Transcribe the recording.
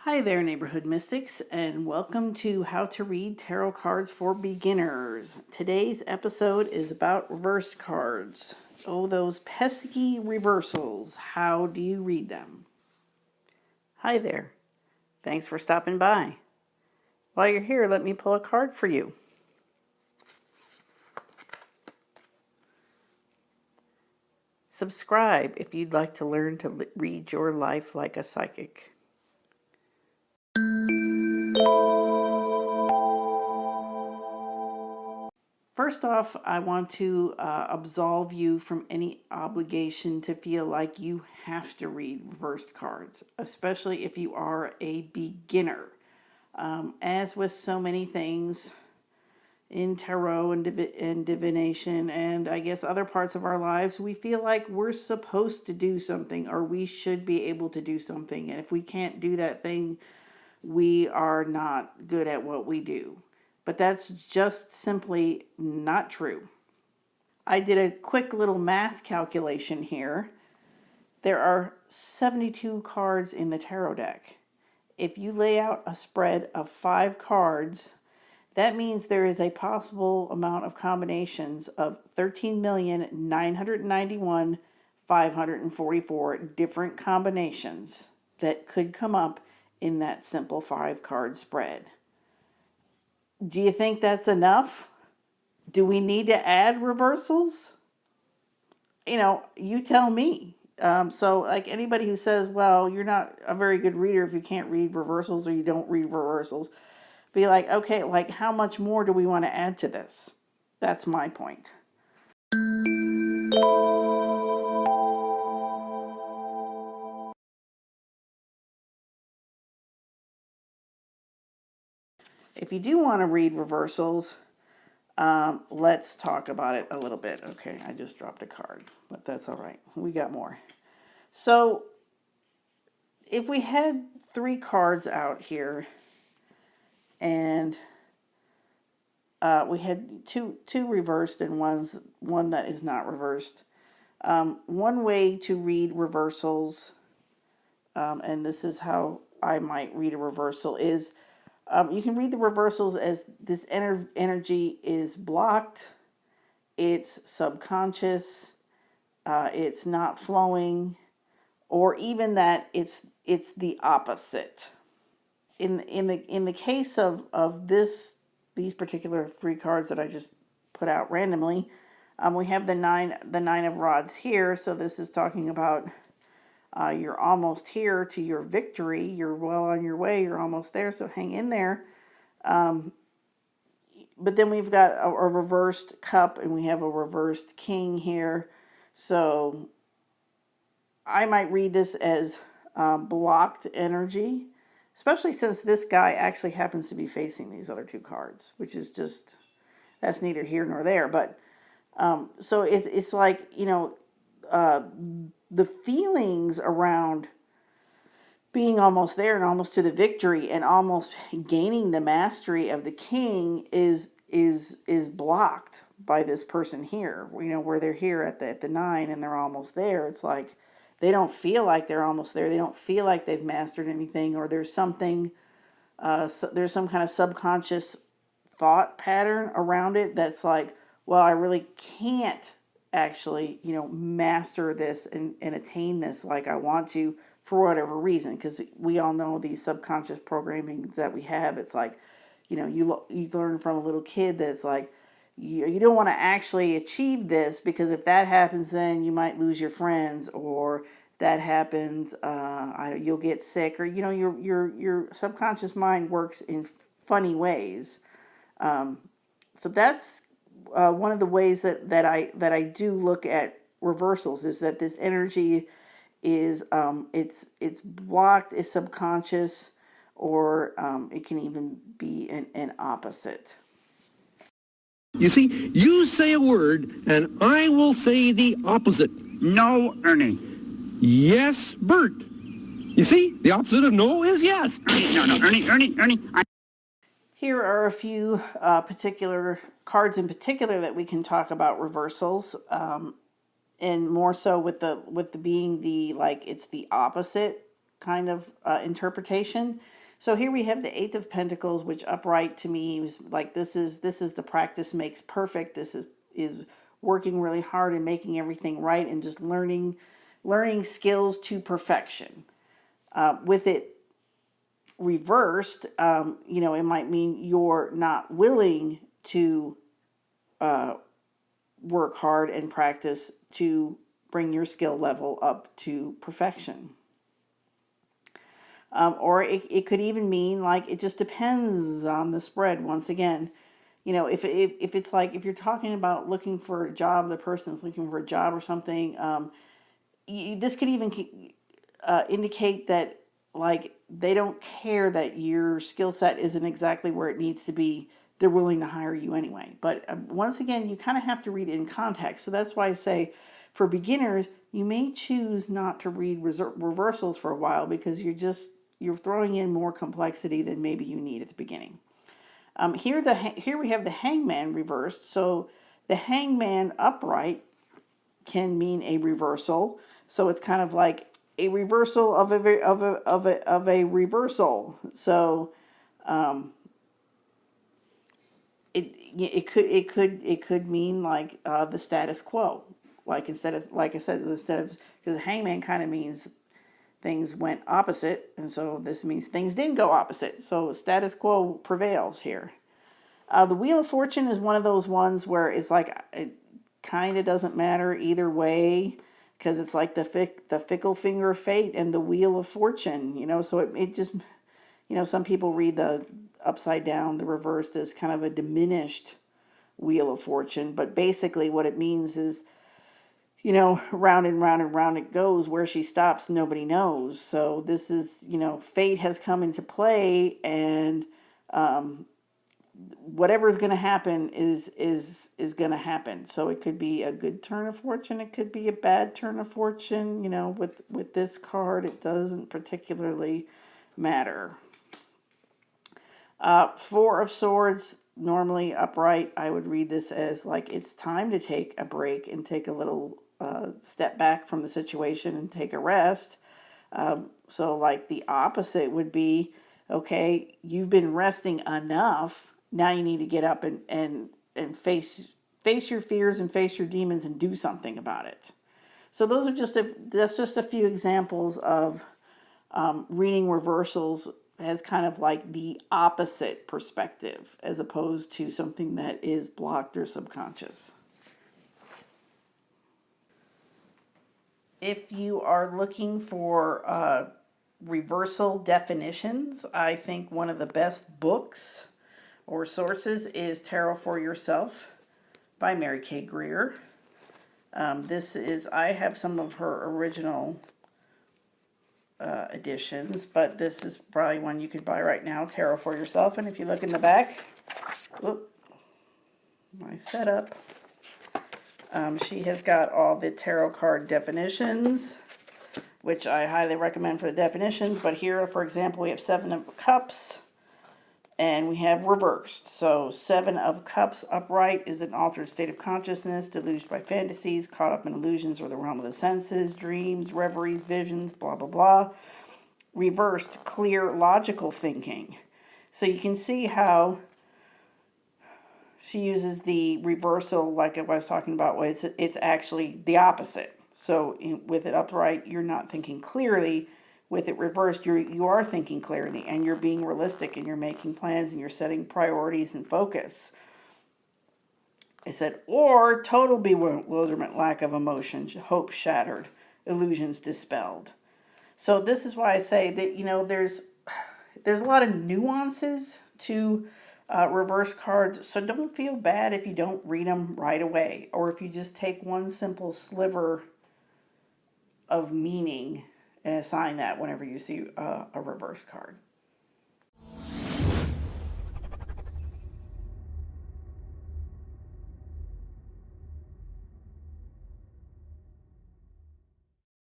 Hi there, Neighborhood Mystics, and welcome to How to Read Tarot Cards for Beginners. Today's episode is about reversed cards. Oh, those pesky reversals. How do you read them? Hi there. Thanks for stopping by. While you're here, let me pull a card for you. Subscribe if you'd like to learn to read your life like a psychic. First off, I want to absolve you from any obligation to feel like you have to read reversed cards, especially if you are a beginner. As with so many things in tarot and divination and I guess other parts of our lives, we feel like we're supposed to do something or we should be able to do something. And if we can't do that thing, we are not good at what we do. But that's just simply not true. I did a quick little math calculation here. There are 72 cards in the tarot deck. If you lay out a spread of 5 cards, that means there is a possible amount of combinations of 13,991,544 different combinations that could come up in that simple 5-card spread. Do you think that's enough? Do we need to add reversals? You tell me. So like anybody who says, well, you're not a very good reader if you can't read reversals or you don't read reversals, be like, okay, like how much more do we want to add to this? That's my point. If you do want to read reversals, let's talk about it a little bit. Okay, I just dropped a card, but that's all right. We got more. So if we had 3 cards out here and we had two reversed and one that is not reversed. One way to read reversals, and this is how I might read a reversal, is you can read the reversals as this energy is blocked, it's subconscious, it's not flowing, or even that it's the opposite. In the case of these particular 3 cards that I just put out randomly, we have the nine of rods here. So this is talking about you're almost here to your victory. You're well on your way. You're almost there. So hang in there. But then we've got a reversed cup and we have a reversed king here. So I might read this as blocked energy, especially since this guy actually happens to be facing these other 2 cards, which is just, that's neither here nor there. But so it's like, the feelings around being almost there and almost to the victory and almost gaining the mastery of the king is blocked by this person here. Where they're here at the 9 and they're almost there. It's like they don't feel like they're almost there. They don't feel like they've mastered anything, or there's something, there's some kind of subconscious thought pattern around it that's like, well, I really can't actually, master this and attain this like I want to for whatever reason. Because we all know these subconscious programming that we have. It's like, you learn from a little kid that's like, you don't want to actually achieve this because if that happens, then you might lose your friends, or that happens, you'll get sick, or your subconscious mind works in funny ways. So that's one of the ways that I do look at reversals, is that this energy is it's blocked, it's subconscious, or it can even be an opposite. You see, you say a word, and I will say the opposite. No, Ernie. Yes, Bert. You see, the opposite of no is yes. Ernie. Here are a few particular cards in particular that we can talk about reversals, and more so with the being the, like, it's the opposite kind of interpretation. So here we have the Eight of Pentacles, which upright to me is like this is the practice makes perfect. This is working really hard and making everything right and just learning skills to perfection. With it reversed, it might mean you're not willing to work hard and practice to bring your skill level up to perfection. Or it could even mean like it just depends on the spread. Once again, if it's like if you're talking about looking for a job, the person's looking for a job or something. This could even indicate that like they don't care that your skill set isn't exactly where it needs to be. They're willing to hire you anyway. But once again, you kind of have to read it in context. So that's why I say for beginners, you may choose not to read reversals for a while because you're throwing in more complexity than maybe you need at the beginning. Here we have the Hangman reversed. So the Hangman upright can mean a reversal. So it's kind of like a reversal of a reversal. So it could mean like the status quo. Like instead of because the Hangman kind of means things went opposite, and so this means things didn't go opposite. So status quo prevails here. The Wheel of Fortune is one of those ones where it's like it kind of doesn't matter either way because it's like the fickle finger of fate and the Wheel of Fortune. So it just some people read the upside down, the reversed, as kind of a diminished Wheel of Fortune, but basically what it means is round and round and round it goes. Where she stops, nobody knows. So this is, fate has come into play, and whatever is going to happen is going to happen. So it could be a good turn of fortune. It could be a bad turn of fortune. With this card, it doesn't particularly matter. Four of Swords, normally upright, I would read this as like it's time to take a break and take a little step back from the situation and take a rest. So like the opposite would be, okay, you've been resting enough. Now you need to get up and face your fears and face your demons and do something about it. So those are that's just a few examples of reading reversals as kind of like the opposite perspective as opposed to something that is blocked or subconscious. If you are looking for reversal definitions, I think one of the best books or sources is Tarot for Yourself by Mary K. Greer. I have some of her original editions, but this is probably one you could buy right now, Tarot for Yourself. And if you look in the back, my setup, she has got all the tarot card definitions, which I highly recommend for the definitions. But here, for example, we have Seven of Cups, and we have reversed. So Seven of Cups upright is an altered state of consciousness, deluged by fantasies, caught up in illusions or the realm of the senses, dreams, reveries, visions, blah, blah, blah. Reversed, clear, logical thinking. So you can see how she uses the reversal, like I was talking about, it's actually the opposite. So with it upright, you're not thinking clearly. With it reversed, you are thinking clearly, and you're being realistic, and you're making plans, and you're setting priorities and focus. I said, or total bewilderment, lack of emotion, hope shattered, illusions dispelled. So this is why I say that, there's a lot of nuances to reverse cards, so don't feel bad if you don't read them right away, or if you just take one simple sliver of meaning and assign that whenever you see a reverse card.